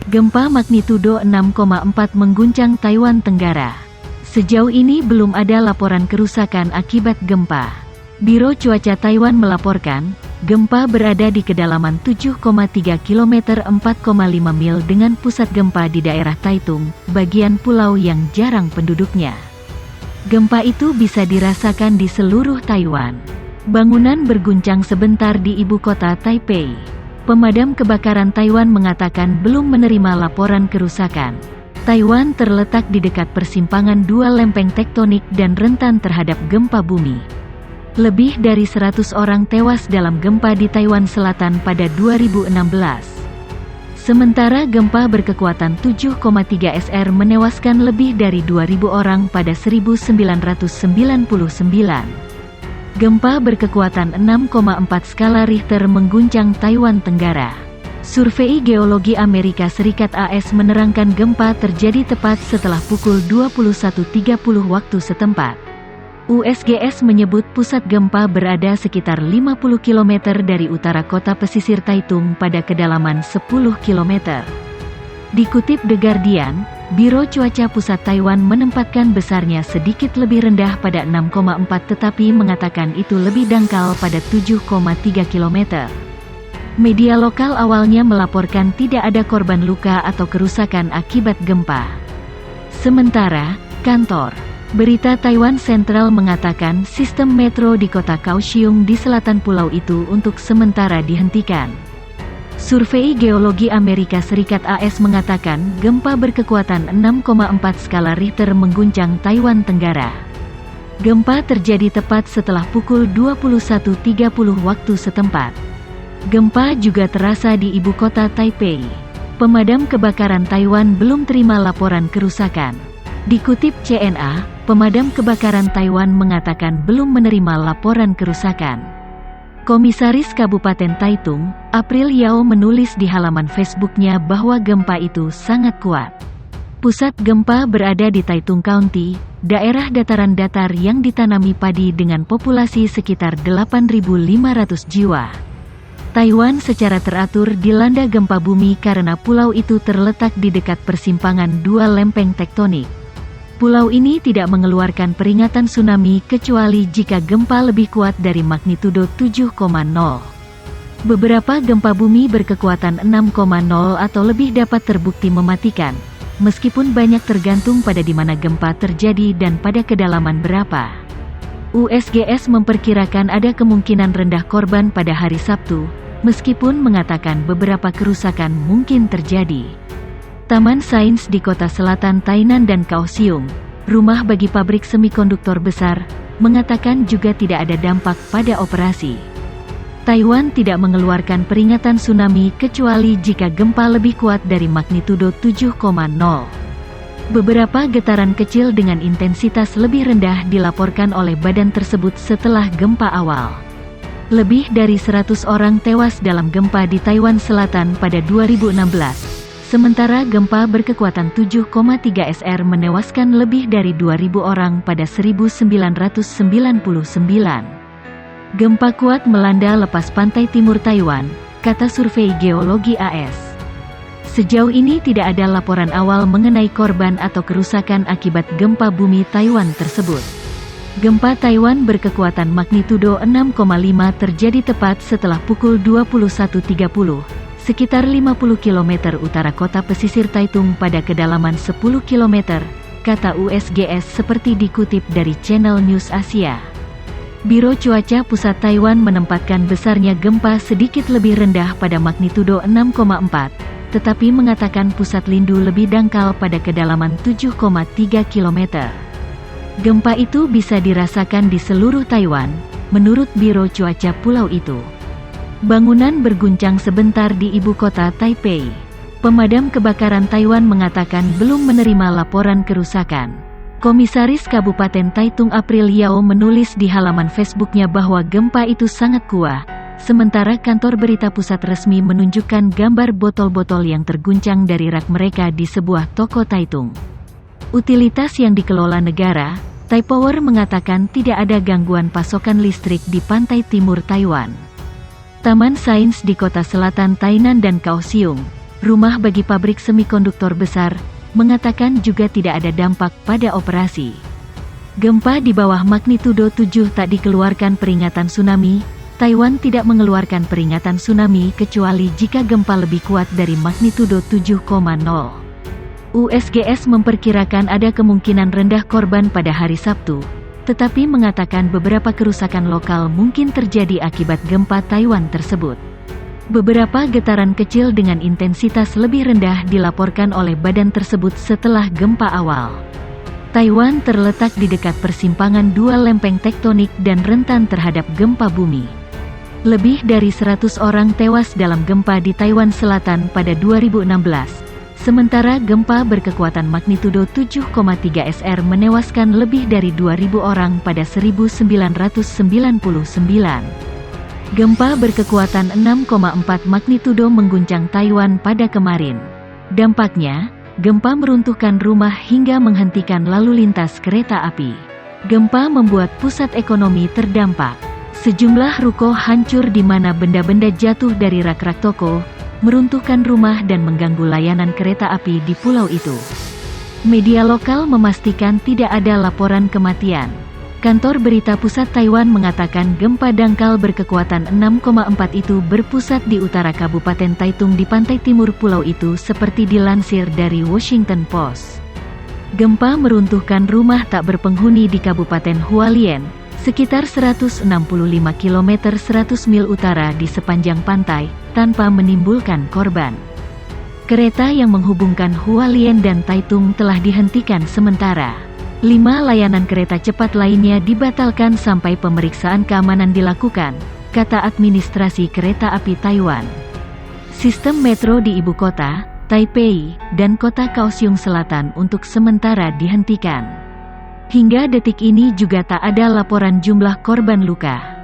Gempa magnitudo 6,4 mengguncang Taiwan Tenggara. Sejauh ini belum ada laporan kerusakan akibat gempa. Biro Cuaca Taiwan melaporkan, gempa berada di kedalaman 7,3 km 4,5 mil dengan pusat gempa di daerah Taitung, bagian pulau yang jarang penduduknya. Gempa itu bisa dirasakan di seluruh Taiwan. Bangunan berguncang sebentar di ibu kota Taipei. Pemadam kebakaran Taiwan mengatakan belum menerima laporan kerusakan. Taiwan terletak di dekat persimpangan dua lempeng tektonik dan rentan terhadap gempa bumi. Lebih dari 100 orang tewas dalam gempa di Taiwan Selatan pada 2016. Sementara gempa berkekuatan 7,3 SR menewaskan lebih dari 2.000 orang pada 1999. Gempa berkekuatan 6,4 skala Richter mengguncang Taiwan Tenggara. Survei Geologi Amerika Serikat AS menerangkan gempa terjadi tepat setelah pukul 21.30 waktu setempat. USGS menyebut pusat gempa berada sekitar 50 km dari utara kota pesisir Taitung pada kedalaman 10 km. Dikutip The Guardian, Biro Cuaca Pusat Taiwan menempatkan besarnya sedikit lebih rendah pada 6,4 tetapi mengatakan itu lebih dangkal pada 7,3 km. Media lokal awalnya melaporkan tidak ada korban luka atau kerusakan akibat gempa. Sementara, kantor berita Taiwan Central mengatakan sistem metro di kota Kaohsiung di selatan pulau itu untuk sementara dihentikan. Survei Geologi Amerika Serikat AS mengatakan gempa berkekuatan 6,4 skala Richter mengguncang Taiwan Tenggara. Gempa terjadi tepat setelah pukul 21.30 waktu setempat. Gempa juga terasa di ibu kota Taipei. Pemadam kebakaran Taiwan belum terima laporan kerusakan. Dikutip CNA, pemadam kebakaran Taiwan mengatakan belum menerima laporan kerusakan. Komisaris Kabupaten Taitung, April Yao menulis di halaman Facebooknya bahwa gempa itu sangat kuat. Pusat gempa berada di Taitung County, daerah dataran datar yang ditanami padi dengan populasi sekitar 8.500 jiwa. Taiwan secara teratur dilanda gempa bumi karena pulau itu terletak di dekat persimpangan dua lempeng tektonik. Pulau ini tidak mengeluarkan peringatan tsunami kecuali jika gempa lebih kuat dari magnitudo 7,0. Beberapa gempa bumi berkekuatan 6,0 atau lebih dapat terbukti mematikan, meskipun banyak tergantung pada di mana gempa terjadi dan pada kedalaman berapa. USGS memperkirakan ada kemungkinan rendah korban pada hari Sabtu, meskipun mengatakan beberapa kerusakan mungkin terjadi. Taman Sains di kota selatan Tainan dan Kaohsiung, rumah bagi pabrik semikonduktor besar, mengatakan juga tidak ada dampak pada operasi. Taiwan tidak mengeluarkan peringatan tsunami kecuali jika gempa lebih kuat dari magnitudo 7,0. Beberapa getaran kecil dengan intensitas lebih rendah dilaporkan oleh badan tersebut setelah gempa awal. Lebih dari 100 orang tewas dalam gempa di Taiwan Selatan pada 2016. Sementara gempa berkekuatan 7,3 SR menewaskan lebih dari 2.000 orang pada 1999. Gempa kuat melanda lepas pantai timur Taiwan, kata survei geologi AS. Sejauh ini tidak ada laporan awal mengenai korban atau kerusakan akibat gempa bumi Taiwan tersebut. Gempa Taiwan berkekuatan magnitudo 6,5 terjadi tepat setelah pukul 21.30. Sekitar 50 km utara kota pesisir Taitung pada kedalaman 10 km, kata USGS seperti dikutip dari Channel News Asia. Biro Cuaca Pusat Taiwan menempatkan besarnya gempa sedikit lebih rendah pada magnitudo 6,4, tetapi mengatakan pusat lindu lebih dangkal pada kedalaman 7,3 km. Gempa itu bisa dirasakan di seluruh Taiwan, menurut Biro Cuaca pulau itu. Bangunan berguncang sebentar di ibu kota Taipei. Pemadam kebakaran Taiwan mengatakan belum menerima laporan kerusakan. Komisaris Kabupaten Taitung April Yao menulis di halaman Facebooknya bahwa gempa itu sangat kuat, sementara kantor berita pusat resmi menunjukkan gambar botol-botol yang terguncang dari rak mereka di sebuah toko Taitung. Utilitas yang dikelola negara, Taipower mengatakan tidak ada gangguan pasokan listrik di pantai timur Taiwan. Taman Sains di kota selatan Tainan dan Kaohsiung, rumah bagi pabrik semikonduktor besar, mengatakan juga tidak ada dampak pada operasi. Gempa di bawah magnitudo 7 tak dikeluarkan peringatan tsunami. Taiwan tidak mengeluarkan peringatan tsunami kecuali jika gempa lebih kuat dari magnitudo 7,0. USGS memperkirakan ada kemungkinan rendah korban pada hari Sabtu, tetapi mengatakan beberapa kerusakan lokal mungkin terjadi akibat gempa Taiwan tersebut. Beberapa getaran kecil dengan intensitas lebih rendah dilaporkan oleh badan tersebut setelah gempa awal. Taiwan terletak di dekat persimpangan dua lempeng tektonik dan rentan terhadap gempa bumi. Lebih dari 100 orang tewas dalam gempa di Taiwan Selatan pada 2016, sementara gempa berkekuatan magnitudo 7,3 SR menewaskan lebih dari 2.000 orang pada 1999. Gempa berkekuatan 6,4 magnitudo mengguncang Taiwan pada kemarin. Dampaknya, gempa meruntuhkan rumah hingga menghentikan lalu lintas kereta api. Gempa membuat pusat ekonomi terdampak. Sejumlah ruko hancur di mana benda-benda jatuh dari rak-rak toko, meruntuhkan rumah dan mengganggu layanan kereta api di pulau itu. Media lokal memastikan tidak ada laporan kematian. Kantor berita pusat Taiwan mengatakan gempa dangkal berkekuatan 6,4 itu berpusat di utara Kabupaten Taitung di pantai timur pulau itu seperti dilansir dari Washington Post. Gempa meruntuhkan rumah tak berpenghuni di Kabupaten Hualien, sekitar 165 km 100 mil utara di sepanjang pantai, tanpa menimbulkan korban. Kereta yang menghubungkan Hualien dan Taitung telah dihentikan sementara. 5 layanan kereta cepat lainnya dibatalkan sampai pemeriksaan keamanan dilakukan, kata administrasi kereta api Taiwan. Sistem metro di ibu kota, Taipei, dan kota Kaohsiung Selatan untuk sementara dihentikan. Hingga detik ini juga tak ada laporan jumlah korban luka.